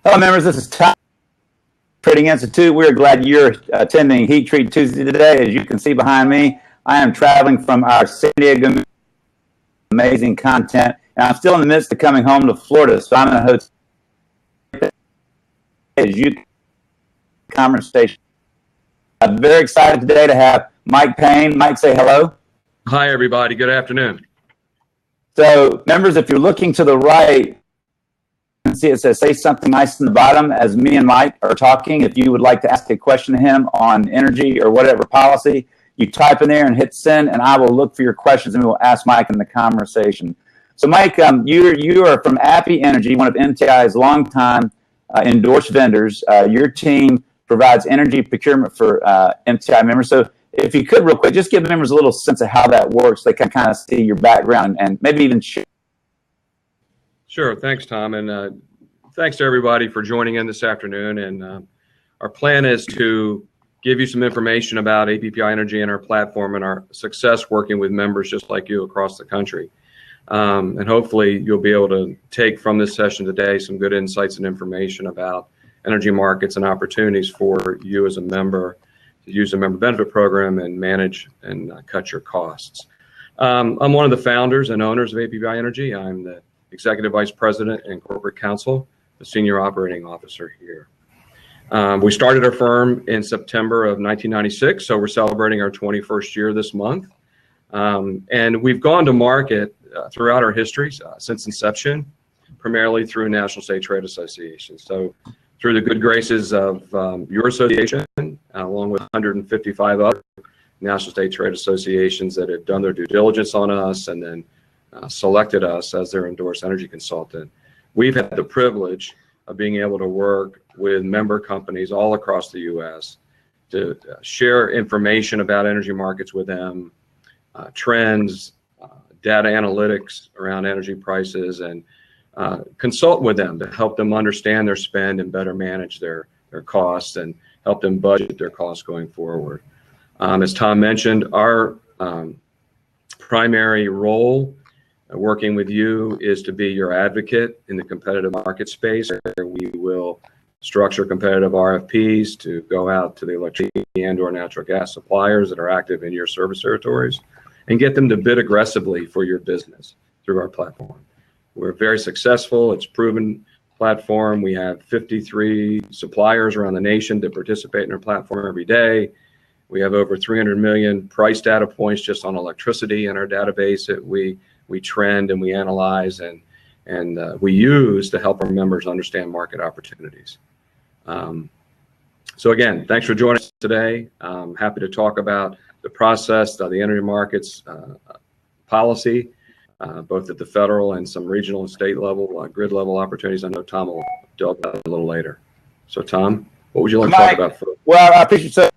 Hello, members. This is Tom, Trading Institute. We're glad you're attending Heat Treat Tuesday today. As you can see behind me, I am traveling from our San Diego, amazing content, and I'm still in the midst of coming home to Florida, so I'm in a hotel. As you conversation. I'm very excited today to have Mike Payne. Mike, say hello. Hi, everybody. Good afternoon. So, members, if you're looking to the right, you can see it says say something nice in the bottom as me and Mike are talking. If you would like to ask a question to him on energy or whatever policy, you type in there and hit send, and I will look for your questions and we will ask Mike in the conversation. So, Mike, you are from APPI Energy, one of MTI's longtime endorsed vendors. Your team provides energy procurement for MTI members. So if you could real quick, just give members a little sense of how that works. They can kind of see your background and maybe even share. Sure. Thanks, Tom. And thanks to everybody for joining in this afternoon. And our plan is to give you some information about APPI Energy and our platform and our success working with members just like you across the country. And hopefully you'll be able to take from this session today some good insights and information about energy markets and opportunities for you as a member to use the member benefit program and manage and cut your costs. I'm one of the founders and owners of APPI Energy. I'm the Executive Vice President and Corporate Counsel, the Senior Operating Officer here. We started our firm in September of 1996, so we're celebrating our 21st year this month. And we've gone to market throughout our history since inception, primarily through national state trade associations. So through the good graces of your association, along with 155 other national state trade associations that have done their due diligence on us and then selected us as their endorsed energy consultant, we've had the privilege of being able to work with member companies all across the U.S. to share information about energy markets with them, trends, data analytics around energy prices, and consult with them to help them understand their spend and better manage their costs and help them budget their costs going forward. As Tom mentioned, our primary role working with you is to be your advocate in the competitive market space, where we will structure competitive RFPs to go out to the electricity and or natural gas suppliers that are active in your service territories and get them to bid aggressively for your business through our platform. We're very successful. It's a proven platform. We have 53 suppliers around the nation that participate in our platform every day. We have over 300 million price data points just on electricity in our database that we trend and we analyze and we use to help our members understand market opportunities. So again, thanks for joining us today. I'm happy to talk about the process, the energy markets policy, both at the federal and some regional and state level, grid level opportunities. I know Tom will delve into that a little later. So Tom, what would you like to talk about first? Well, I appreciate, so,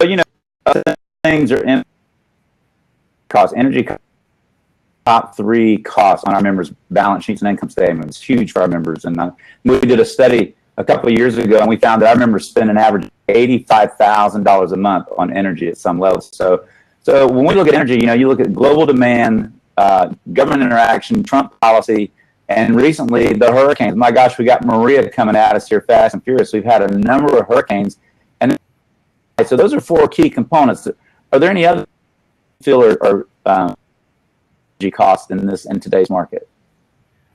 things are in cost, energy top 3 costs on our members' balance sheets and income statements. Huge for our members. And we did a study a couple of years ago, and we found that our members spend an average $85,000 a month on energy at some levels. So when we look at energy, you look at global demand, government interaction, Trump policy, and recently the hurricanes. My gosh, we got Maria coming at us here fast and furious. We've had a number of hurricanes. And so those are 4 key components. Are there any other or energy costs in today's market?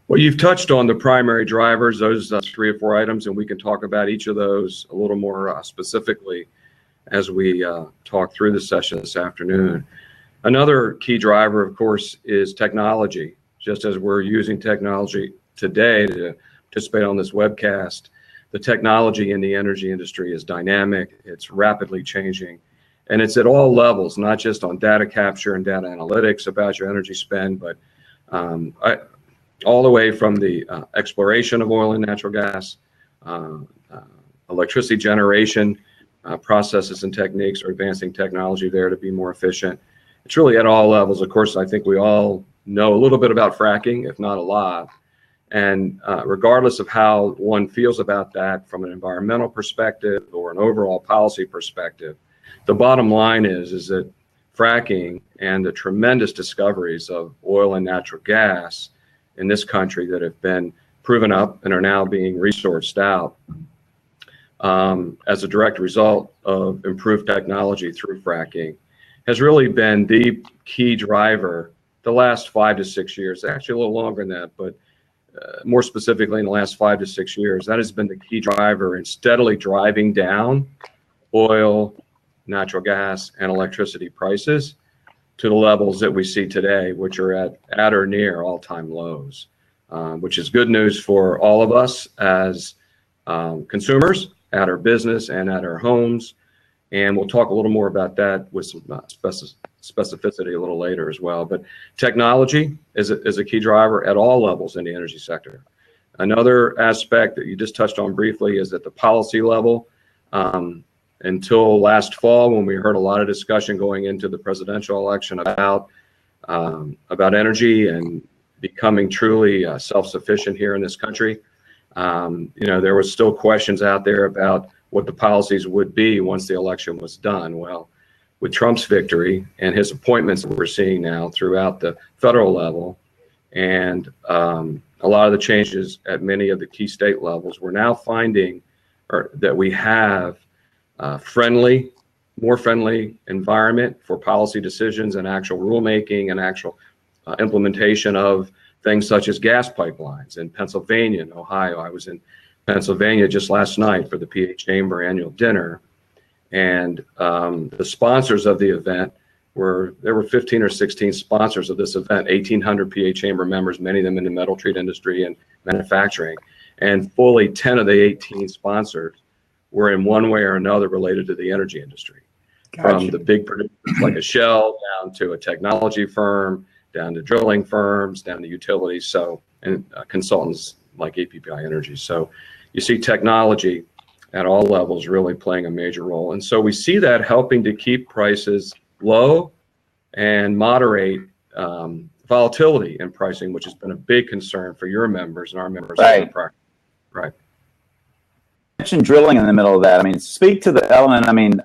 Well, you've touched on the primary drivers, those 3 or 4 items, and we can talk about each of those a little more specifically as we talk through the session this afternoon. Another key driver, of course, is technology. Just as we're using technology today to participate on this webcast, the technology in the energy industry is dynamic, it's rapidly changing, and it's at all levels, not just on data capture and data analytics about your energy spend, but all the way from the exploration of oil and natural gas, electricity generation, processes and techniques are advancing technology there to be more efficient. It's really at all levels. Of course, I think we all know a little bit about fracking, if not a lot. And regardless of how one feels about that from an environmental perspective or an overall policy perspective, the bottom line is that fracking and the tremendous discoveries of oil and natural gas in this country that have been proven up and are now being resourced out as a direct result of improved technology through fracking has really been the key driver the last 5 to 6 years, actually a little longer than that, but more specifically in the last 5 to 6 years. That has been the key driver in steadily driving down oil, natural gas, and electricity prices to the levels that we see today, which are at or near all-time lows, which is good news for all of us as consumers at our business and at our homes. And we'll talk a little more about that with some specificity a little later as well. But technology is a key driver at all levels in the energy sector. Another aspect that you just touched on briefly is at the policy level. Until last fall, when we heard a lot of discussion going into the presidential election about energy and becoming truly self-sufficient here in this country, there was still questions out there about what the policies would be once the election was done. Well, with Trump's victory and his appointments that we're seeing now throughout the federal level, and a lot of the changes at many of the key state levels, we're now finding that we have more friendly environment for policy decisions and actual rulemaking and actual implementation of things such as gas pipelines in Pennsylvania and Ohio. I was in Pennsylvania just last night for the PA Chamber annual dinner, and the sponsors of the event there were 15 or 16 sponsors of this event, 1,800 PA Chamber members, many of them in the metal treat industry and manufacturing, and fully 10 of the 18 sponsors were in one way or another related to the energy industry. Gotcha. From the big producers like a Shell down to a technology firm, down to drilling firms, down to utilities, and consultants like APPI Energy. So you see technology at all levels really playing a major role. And so we see that helping to keep prices low and moderate volatility in pricing, which has been a big concern for your members and our members. Right. Right. You mentioned drilling in the middle of that. I mean, speak to the element,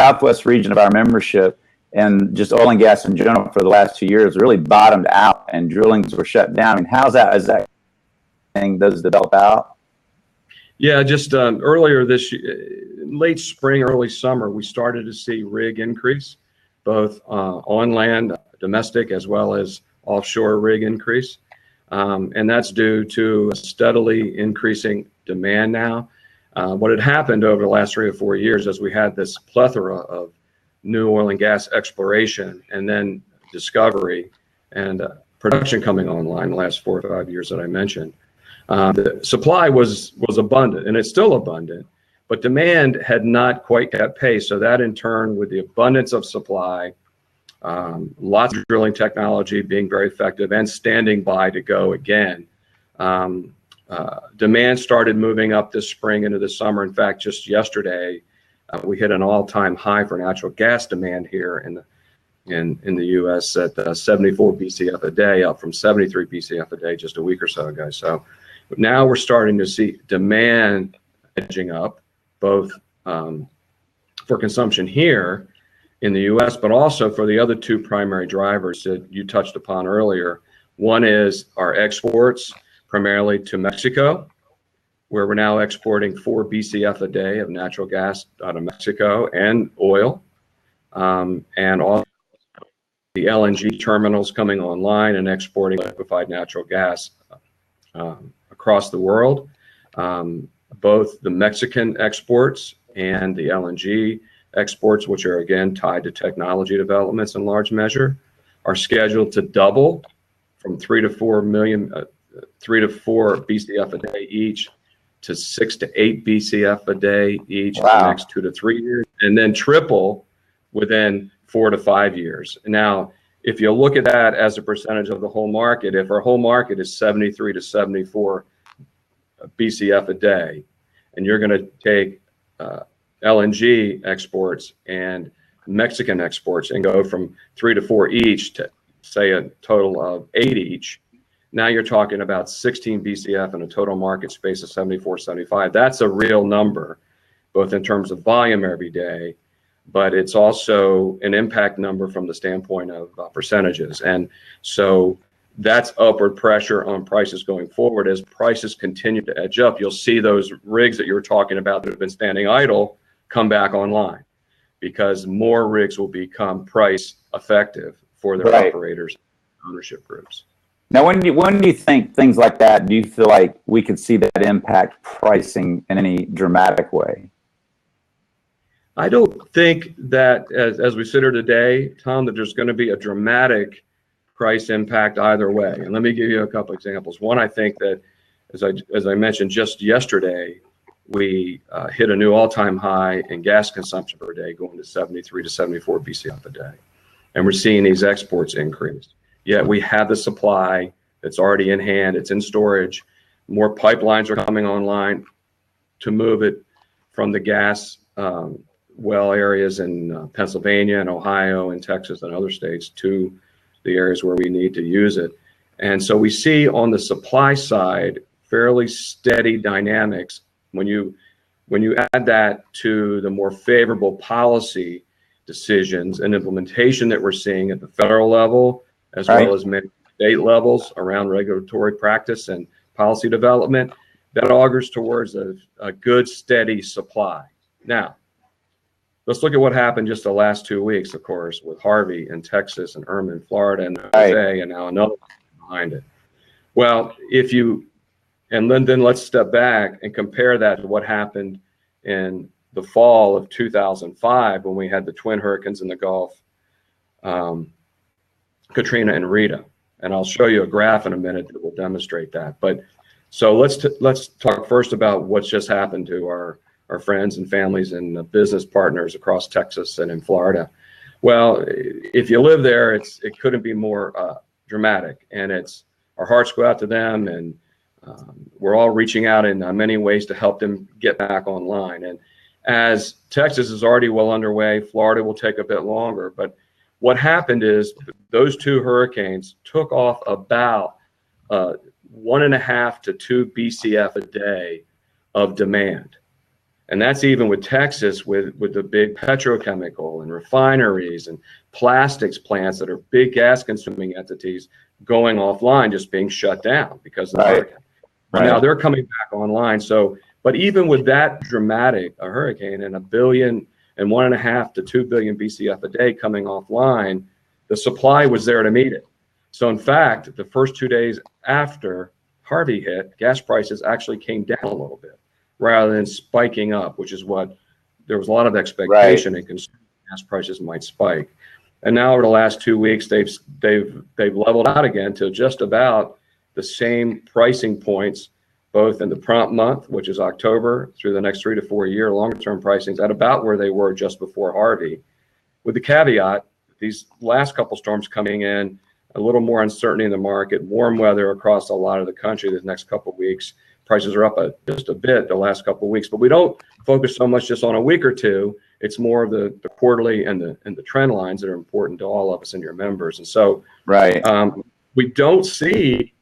Southwest region of our membership and just oil and gas in general for the last 2 years really bottomed out and drillings were shut down. I mean, how's that? Is that thing does develop out? Yeah, just earlier this year, late spring, early summer, we started to see rig increase, both on land, domestic, as well as offshore rig increase. And that's due to a steadily increasing demand now. What had happened over the last 3 or 4 years is we had this plethora of new oil and gas exploration and then discovery and production coming online the last 4 or 5 years that I mentioned. The supply was abundant, and it's still abundant, but demand had not quite kept pace. So that in turn, with the abundance of supply, lots of drilling technology being very effective and standing by to go again, demand started moving up this spring into the summer. In fact, just yesterday, we hit an all-time high for natural gas demand here in the U.S. at 74 BCF a day, up from 73 BCF a day just a week or so ago. So now we're starting to see demand edging up, both for consumption here in the U.S., but also for the other two primary drivers that you touched upon earlier. One is our exports, primarily to Mexico, where we're now exporting 4 BCF a day of natural gas out of Mexico and oil, and all the LNG terminals coming online and exporting liquefied natural gas across the world. Both the Mexican exports and the LNG exports, which are again tied to technology developments in large measure, are scheduled to double from 3 to 4 BCF a day each to 6 to 8 BCF a day each. Wow. In the next 2 to 3 years, and then triple within 4 to 5 years. Now, if you look at that as a percentage of the whole market, if our whole market is 73 to 74 BCF a day, and you're going to take LNG exports and Mexican exports and go from 3 to 4 each to say a total of 8 each, now you're talking about 16 BCF in a total market space of 74, 75. That's a real number, both in terms of volume every day, but it's also an impact number from the standpoint of percentages. And so that's upward pressure on prices going forward. As prices continue to edge up, you'll see those rigs that you were talking about that have been standing idle come back online, because more rigs will become price effective for their operators, ownership groups. Now, when do you think things like that, do you feel like we could see that impact pricing in any dramatic way? I don't think that as we sit here today, Tom, that there's going to be a dramatic price impact either way. And let me give you a couple examples. One, I think that, as I mentioned just yesterday, we hit a new all-time high in gas consumption per day, going to 73 to 74 BCF a day. And we're seeing these exports increase. Yet we have the supply that's already in hand, it's in storage. More pipelines are coming online to move it from the gas well areas in Pennsylvania and Ohio and Texas and other states to the areas where we need to use it. And so we see on the supply side fairly steady dynamics. When you add that to the more favorable policy decisions and implementation that we're seeing at the federal level, as well as many state levels around regulatory practice and policy development, that augurs towards a good, steady supply. Now, let's look at what happened just the last 2 weeks, of course, with Harvey in Texas and Irma in Florida and Jose, and now another behind it. Well, and then let's step back and compare that to what happened in the fall of 2005 when we had the twin hurricanes in the Gulf, Katrina and Rita. And I'll show you a graph in a minute that will demonstrate that. But so let's talk first about what's just happened to our friends and families and business partners across Texas and in Florida. Well, if you live there, it couldn't be more dramatic, and our hearts go out to them, and we're all reaching out in many ways to help them get back online. And as Texas is already well underway, Florida will take a bit longer. But what happened is those two hurricanes took off about 1.5 to 2 BCF a day of demand. And that's even with Texas, with the big petrochemical and refineries and plastics plants that are big gas consuming entities going offline, just being shut down because of the hurricane. Now they're coming back online. So, but even with that dramatic a hurricane and 1.5 to 2 billion BCF a day coming offline, the supply was there to meet it. So in fact, the first 2 days after Harvey hit, gas prices actually came down a little bit, rather than spiking up, which is what there was a lot of expectation in consumer gas prices might spike. And now over the last 2 weeks, they've leveled out again to just about the same pricing points, both in the prompt month, which is October, through the next 3 to 4 year longer-term pricings at about where they were just before Harvey, with the caveat, these last couple storms coming in, a little more uncertainty in the market, warm weather across a lot of the country the next couple of weeks. Prices are up just a bit the last couple of weeks, but we don't focus so much just on a week or two. It's more of the quarterly and the trend lines that are important to all of us and your members. And so we don't see,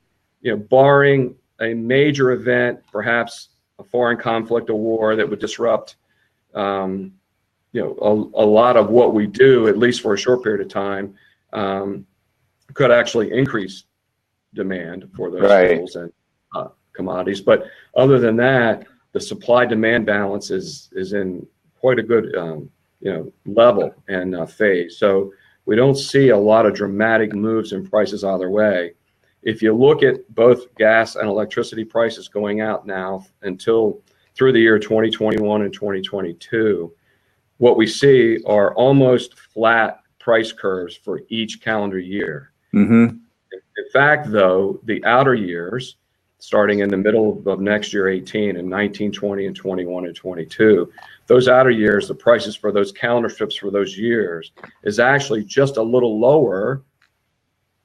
barring a major event, perhaps a foreign conflict, a war that would disrupt, a lot of what we do, at least for a short period of time, could actually increase demand for those fuels and commodities. But other than that, the supply-demand balance is in quite a good level and phase. So we don't see a lot of dramatic moves in prices either way. If you look at both gas and electricity prices going out now until through the year 2021 and 2022, what we see are almost flat price curves for each calendar year. In fact, though, the outer years, starting in the middle of next year, 18 and 19, 20, and 21 and 22, those outer years, the prices for those calendar strips for those years is actually just a little lower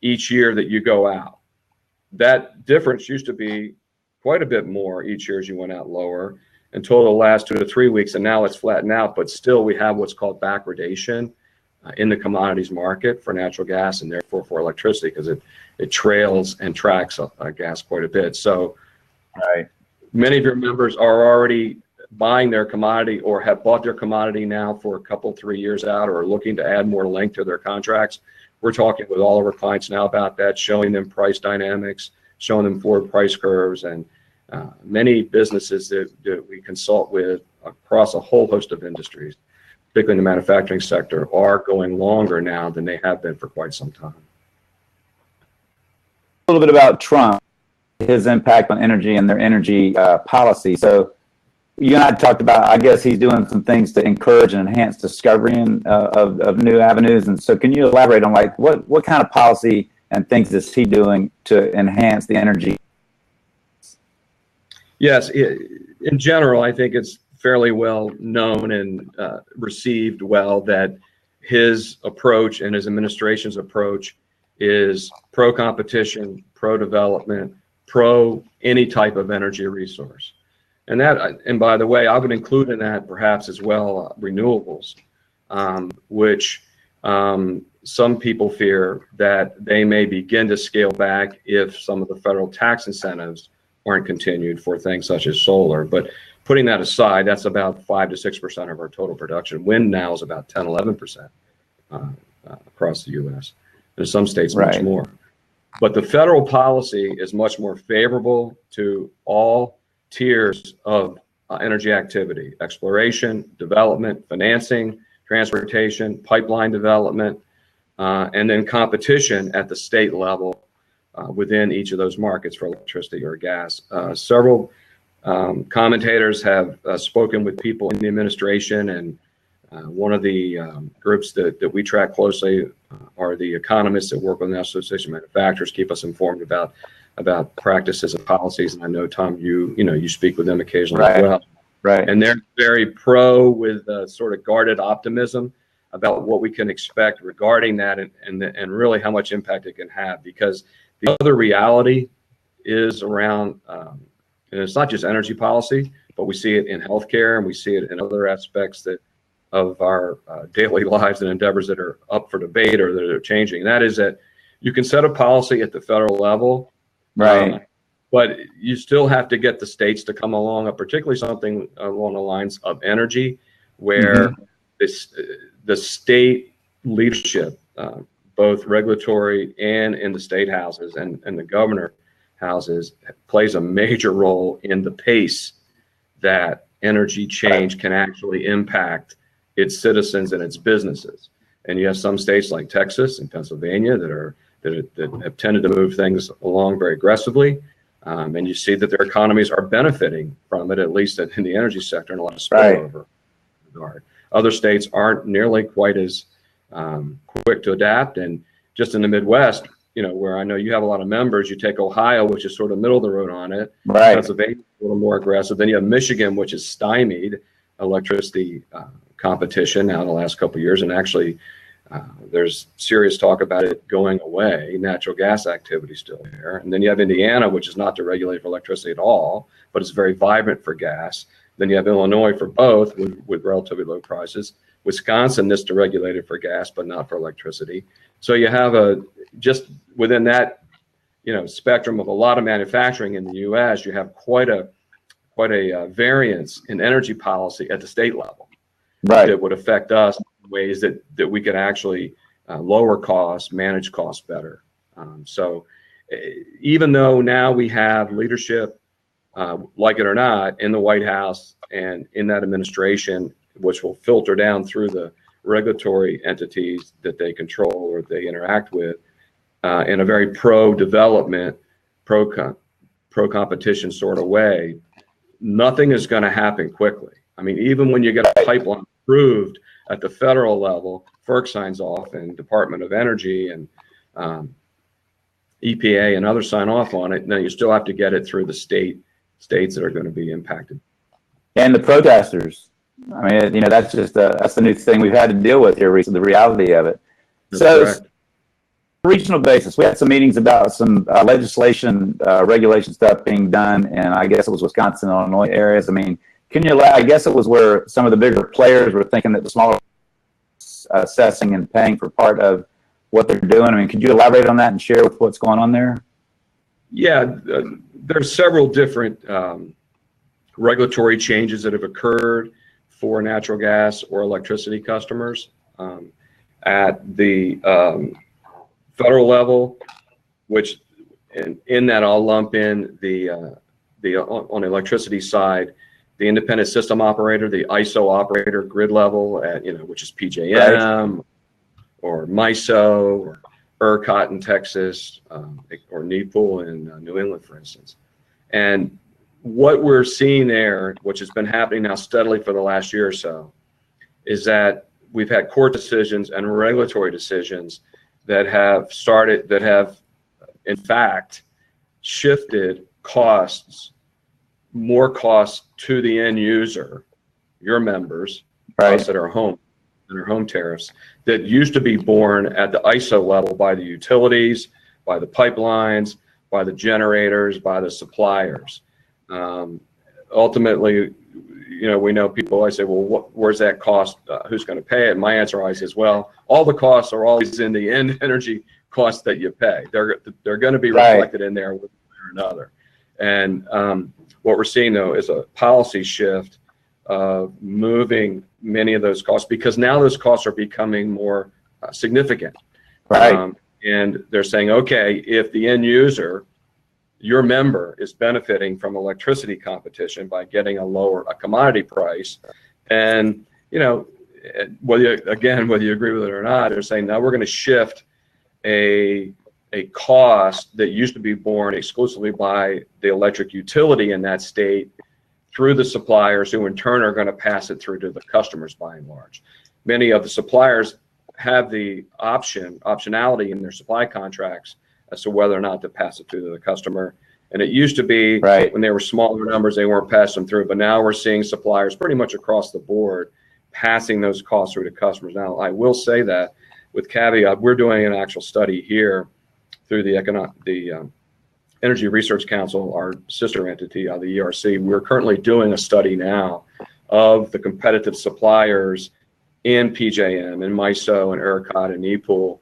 each year that you go out. That difference used to be quite a bit more each year as you went out lower until the last 2 to 3 weeks, and now it's flattened out, but still we have what's called backwardation in the commodities market for natural gas and therefore for electricity, because it trails and tracks gas quite a bit. So many of your members are already buying their commodity or have bought their commodity now for a couple, 3 years out, or looking to add more length to their contracts. we're talking with all of our clients now about that, showing them price dynamics, showing them forward price curves, and many businesses that we consult with across a whole host of industries, particularly in the manufacturing sector, are going longer now than they have been for quite some time. A little bit about Trump, his impact on energy and their energy policy. So you and I talked about, I guess he's doing some things to encourage and enhance discovery of new avenues. And so can you elaborate on like what kind of policy and things is he doing to enhance the energy? Yes, in general, I think it's fairly well known and received well that his approach and his administration's approach is pro-competition, pro-development, pro any type of energy resource. And that, and by the way, I would include in that perhaps as well renewables, which some people fear that they may begin to scale back if some of the federal tax incentives aren't continued for things such as solar. But putting that aside, that's about 5 to 6% of our total production. Wind now is about 10, 11% across the U.S. In some states, much more. But the federal policy is much more favorable to all tiers of energy activity: exploration, development, financing, transportation, pipeline development, and then competition at the state level within each of those markets for electricity or gas. Several commentators have spoken with people in the administration, and one of the groups that we track closely are the economists that work with the Association of Manufacturers, keep us informed about practices and policies. And I know, Tom, you speak with them occasionally as well. Right. And they're very pro with sort of guarded optimism about what we can expect regarding that and really how much impact it can have. Because the other reality is around, and it's not just energy policy, but we see it in healthcare and we see it in other aspects of our daily lives and endeavors that are up for debate or that are changing. And that is that you can set a policy at the federal level, right? But you still have to get the states to come along, particularly something along the lines of energy, where the state leadership, both regulatory and in the state houses and the governor houses, plays a major role in the pace that energy change can actually impact its citizens and its businesses. And you have some states like Texas and Pennsylvania that have tended to move things along very aggressively. And you see that their economies are benefiting from it, at least in the energy sector, and a lot of spillover regard. Other states aren't nearly quite as quick to adapt. And just in the Midwest, where I know you have a lot of members, you take Ohio, which is sort of middle of the road on it. Right. Pennsylvania, a little more aggressive. Then you have Michigan, which is stymied electricity competition now in the last couple of years. And actually, there's serious talk about it going away. Natural gas activity still there. And then you have Indiana, which is not to regulate for electricity at all, but it's very vibrant for gas. Then you have Illinois for both with relatively low prices. Wisconsin is to regulate it for gas, but not for electricity. So you have just within that spectrum of a lot of manufacturing in the U.S., you have quite a variance in energy policy at the state level, that would affect us in ways that we could actually lower costs, manage costs better. So even though now we have leadership, like it or not, in the White House and in that administration, which will filter down through the regulatory entities that they control or they interact with, in a very pro-development, pro-competition sort of way, nothing is going to happen quickly. I mean, even when you get a pipeline approved at the federal level, FERC signs off, and Department of Energy and EPA and others sign off on it, then you still have to get it through the states that are going to be impacted. And the protesters. I mean, that's just that's the new thing we've had to deal with here recently, the reality of it. That's correct. Regional basis, we had some meetings about some legislation, regulation stuff being done, and I guess it was Wisconsin, Illinois areas. I mean, I guess it was where some of the bigger players were thinking that the smaller assessing and paying for part of what they're doing. I mean, could you elaborate on that and share with what's going on there? Yeah, there's several different regulatory changes that have occurred for natural gas or electricity customers at the federal level, which in that I'll lump in the on the electricity side, the independent system operator, the ISO operator, grid level at which is PJM or MISO or ERCOT in Texas, or NEPL in New England, for instance. And what we're seeing there, which has been happening now steadily for the last year or so, is that we've had court decisions and regulatory decisions that have in fact shifted more costs to the end user, your members, us that are home tariffs, that used to be borne at the ISO level by the utilities, by the pipelines, by the generators, by the suppliers. Ultimately, we know people always say, well, where's that cost? Who's going to pay it? And my answer always is, well, all the costs are always in the end energy costs that you pay. They're going to be reflected in there one way or another. And what we're seeing, though, is a policy shift of moving many of those costs, because now those costs are becoming more significant. And they're saying, okay, if the end user, your member, is benefiting from electricity competition by getting a commodity price, and whether you agree with it or not, they're saying now we're going to shift a cost that used to be borne exclusively by the electric utility in that state through the suppliers, who in turn are going to pass it through to the customers by and large. Many of the suppliers have the optionality in their supply contracts as to whether or not to pass it through to the customer. And it used to be when they were smaller numbers, they weren't passing through, but now we're seeing suppliers pretty much across the board passing those costs through to customers. Now, I will say that with caveat, we're doing an actual study here through the Energy Research Council, our sister entity, the ERC. We're currently doing a study now of the competitive suppliers in PJM and MISO and ERCOT and NEPL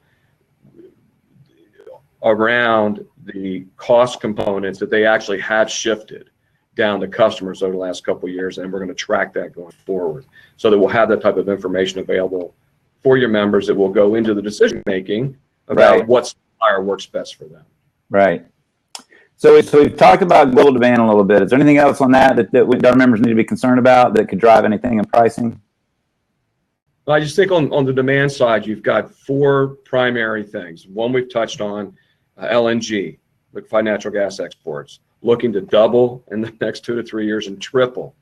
around the cost components that they actually have shifted down to customers over the last couple of years, and we're going to track that going forward, so that we'll have that type of information available for your members that will go into the decision making about what supplier works best for them. So we've talked about global demand a little bit. Is there anything else on that our members need to be concerned about that could drive anything in pricing? I just think on the demand side, you've got four primary things. One we've touched on, LNG, liquefied natural gas exports, looking to double in the next 2 to 3 years and triple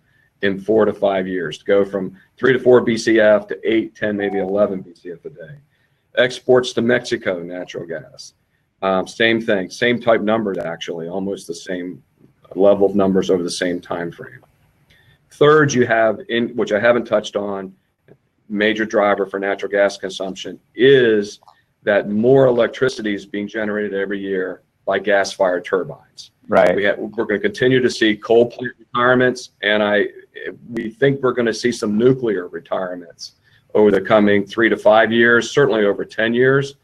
in 4 to 5 years, to go from 3 to 4 BCF to 8, 10, maybe 11 BCF a day. Exports to Mexico, natural gas. Same thing, same type numbers, actually, almost the same level of numbers over the same time frame. Third, you have, which I haven't touched on, major driver for natural gas consumption is that more electricity is being generated every year by gas-fired turbines. We're going to continue to see coal plant retirements, and we think we're going to see some nuclear retirements over the coming 3 to 5 years, certainly over 10 years,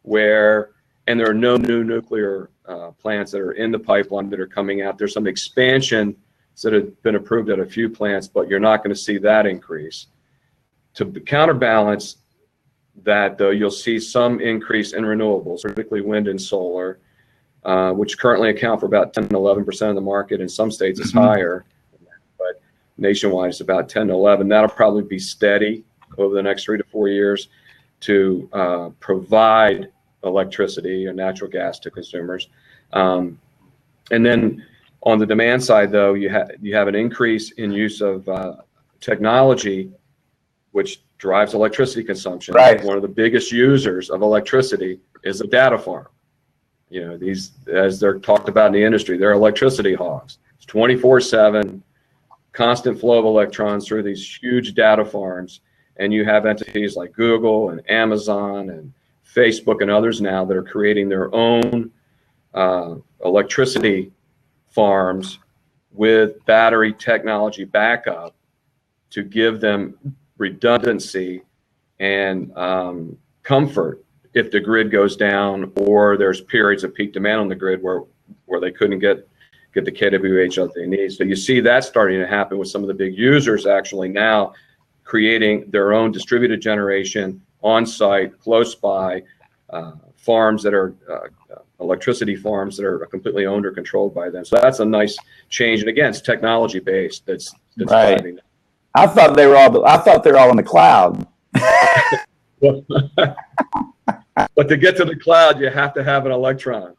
and there are no new nuclear plants that are in the pipeline that are coming out. There's some expansions that have been approved at a few plants, but you're not going to see that increase. To counterbalance that, though, you'll see some increase in renewables, particularly wind and solar, which currently account for about 10 to 11% of the market. In some states it's higher, but nationwide it's about 10 to 11. That'll probably be steady over the next 3 to 4 years to provide electricity or natural gas to consumers. And then on the demand side, though, you have an increase in use of technology, which drives electricity consumption. One of the biggest users of electricity is a data farm. These, as they're talked about in the industry, they're electricity hogs. It's 24/7, constant flow of electrons through these huge data farms. And you have entities like Google and Amazon and Facebook and others now that are creating their own electricity farms with battery technology backup to give them redundancy and comfort if the grid goes down or there's periods of peak demand on the grid where they couldn't get the kWh that they need. So you see that starting to happen with some of the big users actually now creating their own distributed generation on site, close by, farms that are electricity farms that are completely owned or controlled by them. So that's a nice change. And again, it's technology based. That's right. driving that. I thought they were all in the cloud. But to get to the cloud, you have to have an electron.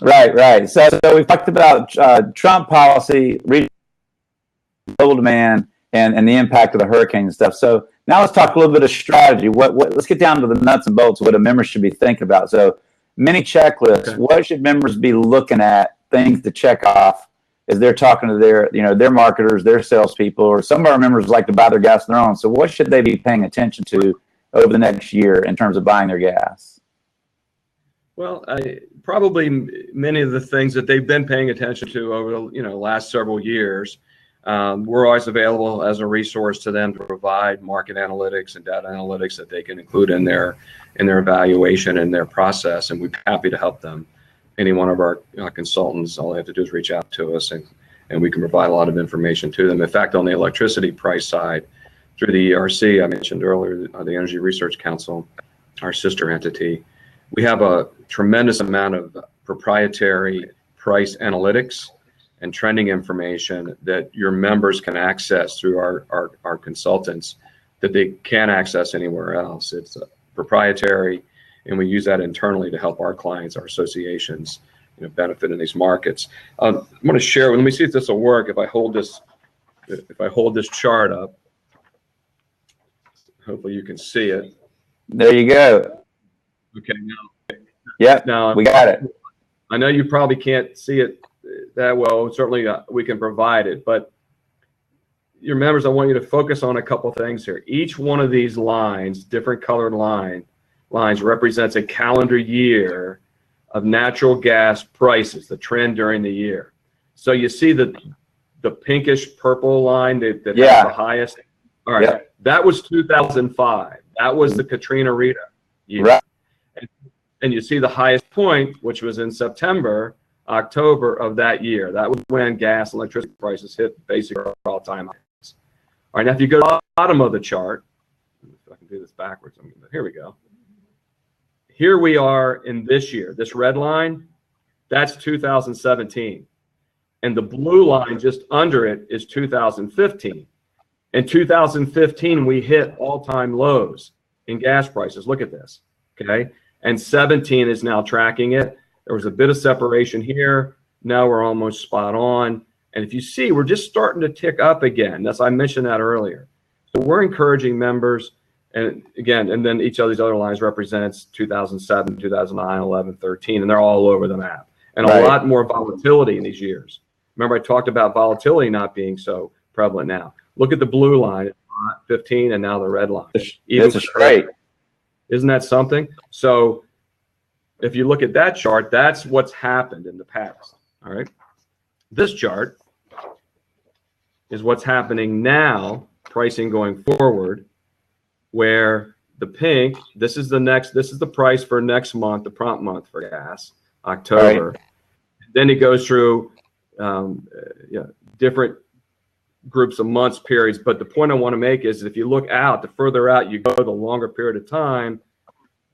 Right. So we talked about Trump policy, global demand, and the impact of the hurricane and stuff. So now let's talk a little bit of strategy. Let's get down to the nuts and bolts of what a member should be thinking about. So mini checklists. Okay. What should members be looking at? Things to check off as they're talking to their marketers, their salespeople, or some of our members like to buy their gas on their own. So what should they be paying attention to over the next year in terms of buying their gas? Well, probably many of the things that they've been paying attention to over the last several years. We're always available as a resource to them to provide market analytics and data analytics that they can include in their evaluation and their process, and we're happy to help them. Any one of our consultants, all they have to do is reach out to us, and we can provide a lot of information to them. In fact, on the electricity price side, through the ERC I mentioned earlier, the Energy Research Council, our sister entity, we have a tremendous amount of proprietary price analytics and trending information that your members can access through our consultants that they can't access anywhere else. It's proprietary, and we use that internally to help our clients, our associations, benefit in these markets. I'm going to share. Let me see if this will work. If I hold this chart up, hopefully you can see it. There you go. Okay. Now. Yeah. Now we got it. I know you probably can't see it that well. Certainly we can provide it, but your members, I want you to focus on a couple things here. Each one of these lines, different colored lines, represents a calendar year of natural gas prices, the trend during the year. So you see the pinkish purple line that has the highest. All right, yep. That was 2005. That was the Katrina Rita year. Right. And you see the highest point, which was in September, October of that year. That was when gas and electricity prices hit basically all-time highs. All right, now if you go to the bottom of the chart, if I can do this backwards, here we go. Here we are in this year. This red line, that's 2017. And the blue line just under it is 2015. In 2015, we hit all-time lows in gas prices. Look at this, okay? And 17 is now tracking it. There was a bit of separation here. Now we're almost spot on. And if you see, we're just starting to tick up again. I mentioned that earlier. So we're encouraging members, and again, and then each of these other lines represents 2007, 2009, 11, 13, and they're all over the map. And a lot more volatility in these years. Remember, I talked about volatility not being so prevalent now. Look at the blue line, 15, and now the red line. That's great. Isn't that something? So if you look at that chart, that's what's happened in the past. All right. This chart is what's happening now, pricing going forward, where the pink, this is the price for next month, the prompt month for gas, October. Right. Then it goes through different groups of months, periods. But the point I want to make is if you look out, the further out you go, the longer period of time,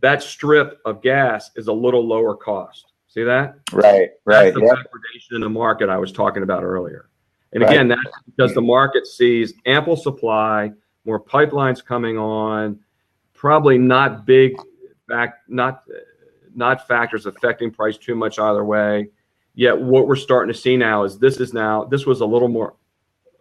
that strip of gas is a little lower cost. See that? Right. That's the backwardation in the market I was talking about earlier. And again, that's because the market sees ample supply, more pipelines coming on, probably not not factors affecting price too much either way. Yet what we're starting to see now is this was a little more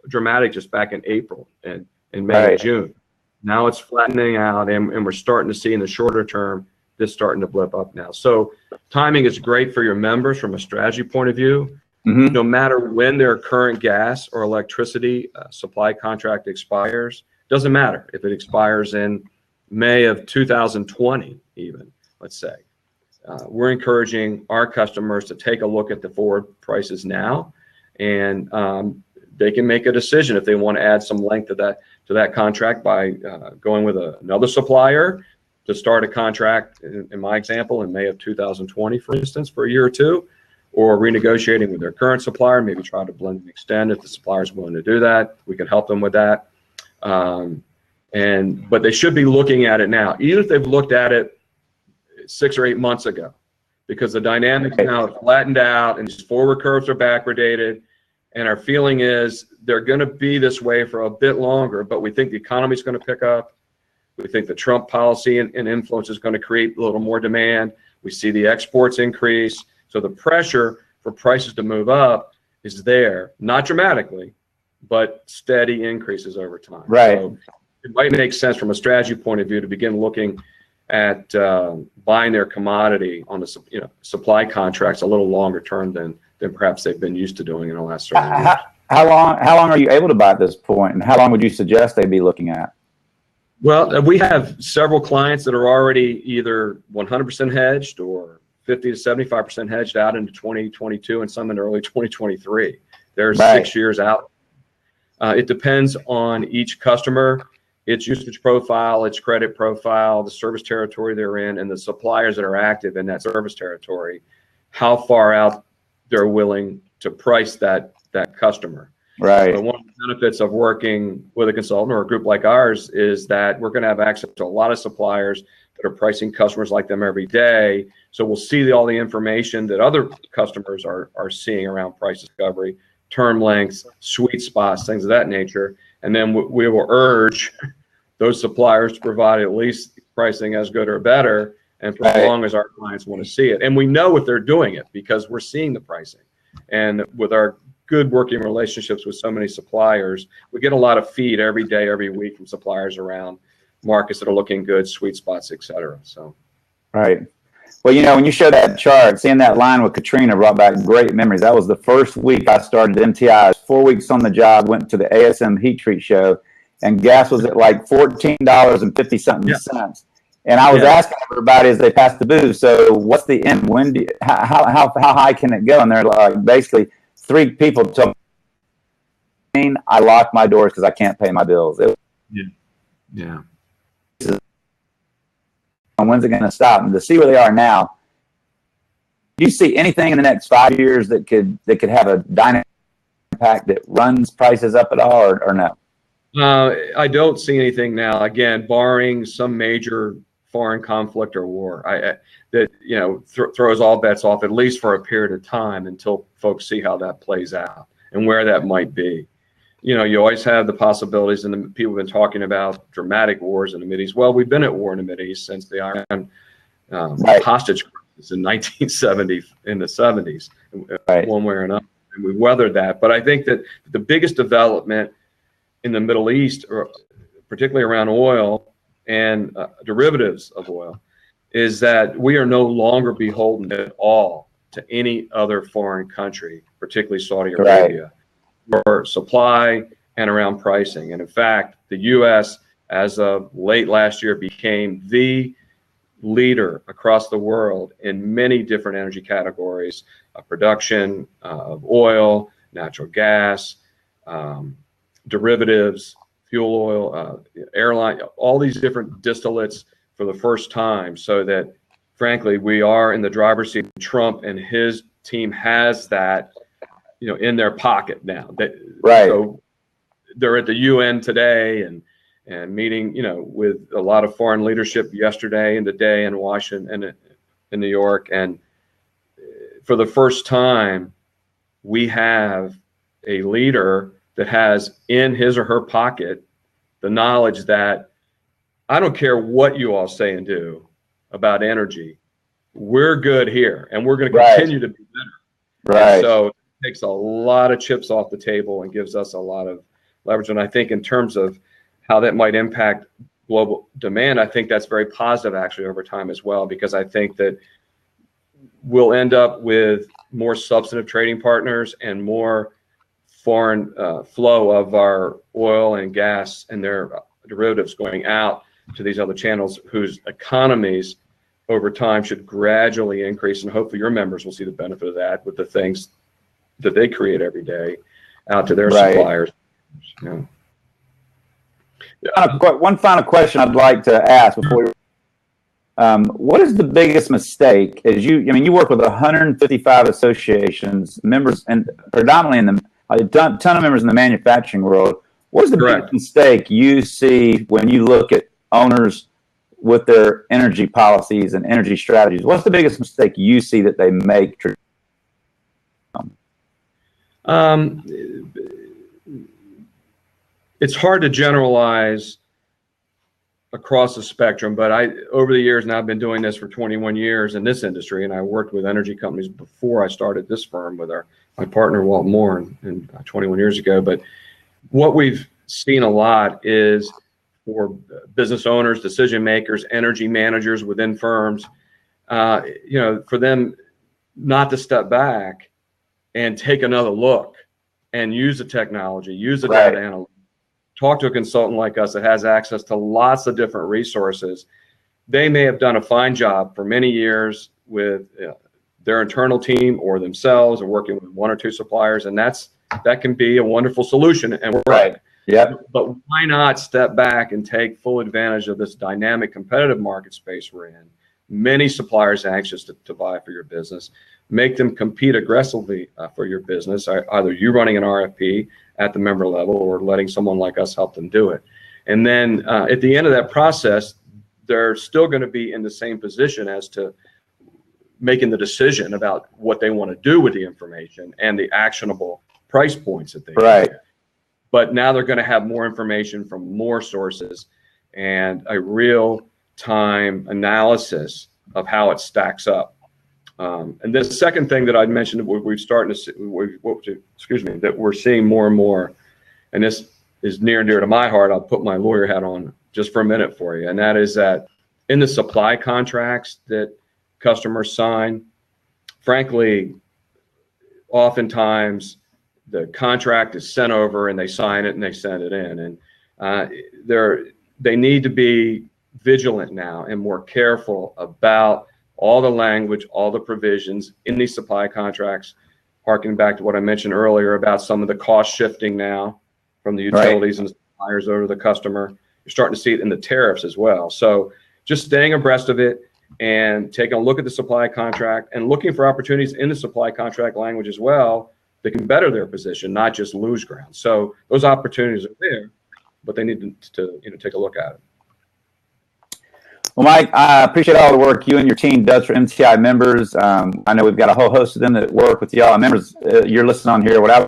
dramatic just back in April and in May and June. Now it's flattening out, and we're starting to see in the shorter term this starting to blip up now. So timing is great for your members from a strategy point of view. Mm-hmm. No matter when their current gas or electricity supply contract expires, doesn't matter if it expires in May of 2020 even, let's say. We're encouraging our customers to take a look at the forward prices now, and they can make a decision if they want to add some length to that contract by going with another supplier to start a contract, in my example, in May of 2020, for instance, for a year or two, or renegotiating with their current supplier, maybe try to blend and extend if the supplier is willing to do that. We can help them with that. But they should be looking at it now. Even if they've looked at it, 6 or 8 months ago, because the dynamics now have flattened out and these forward curves are backwardated. And our feeling is they're going to be this way for a bit longer, but we think the economy is going to pick up. We think the Trump policy and influence is going to create a little more demand. We see the exports increase. So the pressure for prices to move up is there, not dramatically, but steady increases over time. Right. So it might make sense from a strategy point of view to begin looking at buying their commodity on the supply contracts a little longer term than perhaps they've been used to doing in the last several years. How long are you able to buy at this point, and how long would you suggest they be looking at? Well, we have several clients that are already either 100% hedged or 50 to 75% hedged out into 2022 and some in early 2023. They're 6 years out. It depends on each customer, its usage profile, its credit profile, the service territory they're in, and the suppliers that are active in that service territory, how far out they're willing to price that customer. Right. So one of the benefits of working with a consultant or a group like ours is that we're going to have access to a lot of suppliers that are pricing customers like them every day. So we'll see all the information that other customers are seeing around price discovery, term lengths, sweet spots, things of that nature. And then we will urge those suppliers to provide at least pricing as good or better, and for as long as our clients want to see it. And we know if they're doing it because we're seeing the pricing. And with our good working relationships with so many suppliers, we get a lot of feed every day, every week from suppliers around markets that are looking good, sweet spots, et cetera. So, right. Well, when you show that chart, seeing that line with Katrina brought back great memories. That was the first week I started MTI. I was 4 weeks on the job, went to the ASM Heat Treat Show, and gas was at like $14.50 something. And I was asking everybody as they passed the booth, so what's the end? How high can it go? And they're like, basically, 3 people told me, I lock my doors because I can't pay my bills. Yeah. And when's it going to stop? And to see where they are now, do you see anything in the next 5 years that could have a dynamic impact that runs prices up at all, or no? I don't see anything now. Again, barring some major foreign conflict or war, that throws all bets off, at least for a period of time, until folks see how that plays out and where that might be. You always have the possibilities, and the people have been talking about dramatic wars in the Mideast. Well, we've been at war in the Mideast since the Iran hostage crisis in 1970, in the 70s, one way or another, and we weathered that. But I think that the biggest development in the Middle East, or particularly around oil and derivatives of oil, is that we are no longer beholden at all to any other foreign country, particularly Saudi Arabia, for supply and around pricing. And in fact, the U.S., as of late last year, became the leader across the world in many different energy categories, production of oil, natural gas, derivatives, fuel oil, airline, all these different distillates for the first time, so that, frankly, we are in the driver's seat. Trump and his team has that, in their pocket now. So they're at the UN today and meeting, with a lot of foreign leadership yesterday and today in Washington and in New York. And for the first time, we have a leader that has in his or her pocket the knowledge that I don't care what you all say and do about energy, we're good here and we're going to continue to be better. And so it takes a lot of chips off the table and gives us a lot of leverage. And I think in terms of how that might impact global demand, I think that's very positive actually over time as well, because I think that we'll end up with more substantive trading partners and more foreign flow of our oil and gas and their derivatives going out to these other channels, whose economies over time should gradually increase. And hopefully your members will see the benefit of that with the things that they create every day out to their suppliers. One final question I'd like to ask before we what is the biggest mistake as you work with 155 associations, members, and predominantly in a ton of members in the manufacturing world. What is the biggest mistake you see when you look at owners with their energy policies and energy strategies? What's the biggest mistake you see that they make? It's hard to generalize across the spectrum, but over the years, and I've been doing this for 21 years in this industry, and I worked with energy companies before I started this firm with my partner Walt Moore 21 years ago. But what we've seen a lot is for business owners, decision makers, energy managers within firms, for them not to step back and take another look and use the technology, use the data analytics. Talk to a consultant like us that has access to lots of different resources. They may have done a fine job for many years with their internal team or themselves, or working with one or two suppliers, and that can be a wonderful solution. And we're right. Yeah. But why not step back and take full advantage of this dynamic, competitive market space we're in? Many suppliers anxious to buy for your business. Make them compete aggressively for your business. Either you running an RFP at the member level or letting someone like us help them do it. And then at the end of that process, they're still going to be in the same position as to making the decision about what they want to do with the information and the actionable price points that they get. But now they're going to have more information from more sources and a real-time analysis of how it stacks up. And the second that I mentioned that we're starting to see, that we're seeing more and more, and this is near and dear to my heart. I'll put my lawyer hat on just for a minute for you, and that is that in the supply contracts that customers sign, frankly, oftentimes the contract is sent over and they sign it and they send it in, and they need to be vigilant now and more careful about all the language, all the provisions in these supply contracts, harking back to what I mentioned earlier about some of the cost shifting now from the utilities and the suppliers over to the customer. You're starting to see it in the tariffs as well. So just staying abreast of it and taking a look at the supply contract and looking for opportunities in the supply contract language as well that can better their position, not just lose ground. So those opportunities are there, but they need to take a look at it. Well, Mike, I appreciate all the work you and your team does for MTI members. I know we've got a whole host of them that work with y'all. Members, you're listening on here, whatever.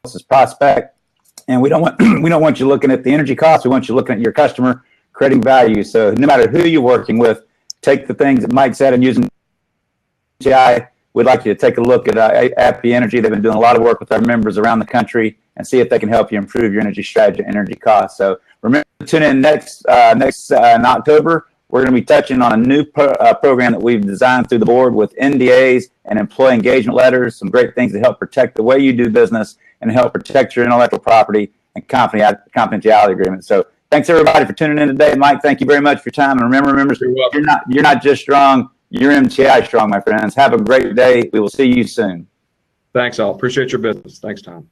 This is prospect, and we don't want you looking at the energy costs. We want you looking at your customer, creating value. So no matter who you're working with, take the things that Mike said and using MTI. We'd like you to take a look at APPI Energy. They've been doing a lot of work with our members around the country and see if they can help you improve your energy strategy and energy costs. So remember to tune in next in October. We're going to be touching on a new program that we've designed through the board with NDAs and employee engagement letters, some great things to help protect the way you do business and help protect your intellectual property and confidentiality agreements. So thanks everybody for tuning in today. Mike, thank you very much for your time. And remember, members, you're not just strong, you're MTI strong, my friends. Have a great day. We will see you soon. Thanks, all. Appreciate your business. Thanks, Tom.